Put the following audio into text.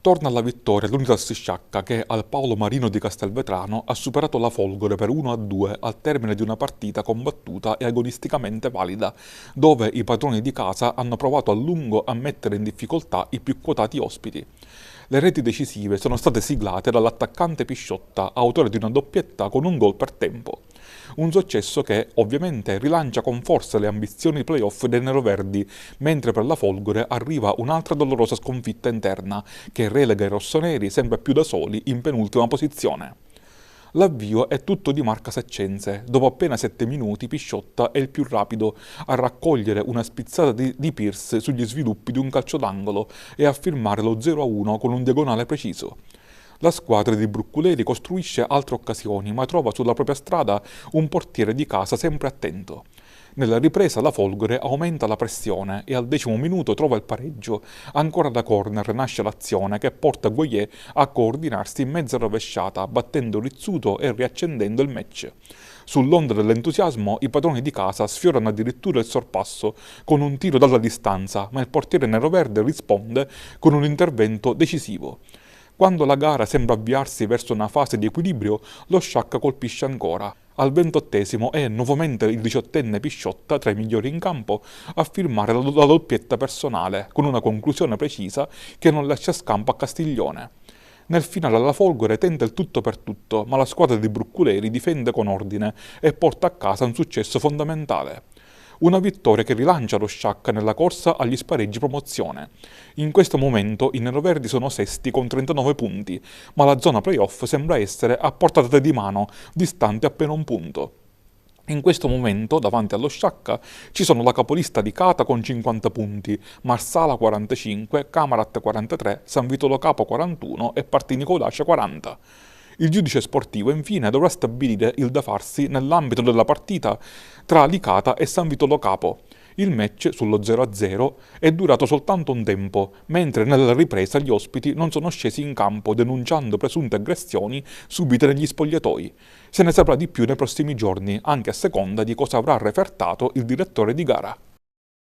Torna alla vittoria l'Unitas Sciacca che al Paolo Marino di Castelvetrano ha superato la Folgore per 1-2 al termine di una partita combattuta e agonisticamente valida, dove i padroni di casa hanno provato a lungo a mettere in difficoltà i più quotati ospiti. Le reti decisive sono state siglate dall'attaccante Pisciotta, autore di una doppietta con un gol per tempo. Un successo che, ovviamente, rilancia con forza le ambizioni playoff dei neroverdi, mentre per la Folgore arriva un'altra dolorosa sconfitta interna, che relega i rossoneri sempre più da soli in penultima posizione. L'avvio è tutto di Marca Seccense. Dopo appena 7 minuti Pisciotta è il più rapido a raccogliere una spizzata di Pierce sugli sviluppi di un calcio d'angolo e a firmare lo 0-1 con un diagonale preciso. La squadra di Brucculeri costruisce altre occasioni, ma trova sulla propria strada un portiere di casa sempre attento. Nella ripresa la Folgore aumenta la pressione e al 10° minuto trova il pareggio. Ancora da corner nasce l'azione che porta Guoyé a coordinarsi in mezza rovesciata, battendo Rizzuto e riaccendendo il match. Sull'onda dell'entusiasmo i padroni di casa sfiorano addirittura il sorpasso con un tiro dalla distanza, ma il portiere neroverde risponde con un intervento decisivo. Quando la gara sembra avviarsi verso una fase di equilibrio, lo Sciacca colpisce ancora. Al 28° è nuovamente il 18enne Pisciotta, tra i migliori in campo, a firmare la doppietta personale, con una conclusione precisa che non lascia scampo a Castiglione. Nel finale la Folgore tenta il tutto per tutto, ma la squadra di Brucculeri difende con ordine e porta a casa un successo fondamentale. Una vittoria che rilancia lo Sciacca nella corsa agli spareggi promozione. In questo momento i neroverdi sono sesti con 39 punti, ma la zona playoff sembra essere a portata di mano, distante appena un punto. In questo momento, davanti allo Sciacca, ci sono la capolista di Cata con 50 punti, Marsala 45, Camarat 43, San Vitolo Capo 41 e Partinico Dacia 40. Il giudice sportivo infine dovrà stabilire il da farsi nell'ambito della partita tra Licata e San Vitolo Capo. Il match sullo 0-0 è durato soltanto un tempo, mentre nella ripresa gli ospiti non sono scesi in campo denunciando presunte aggressioni subite negli spogliatoi. Se ne saprà di più nei prossimi giorni, anche a seconda di cosa avrà refertato il direttore di gara.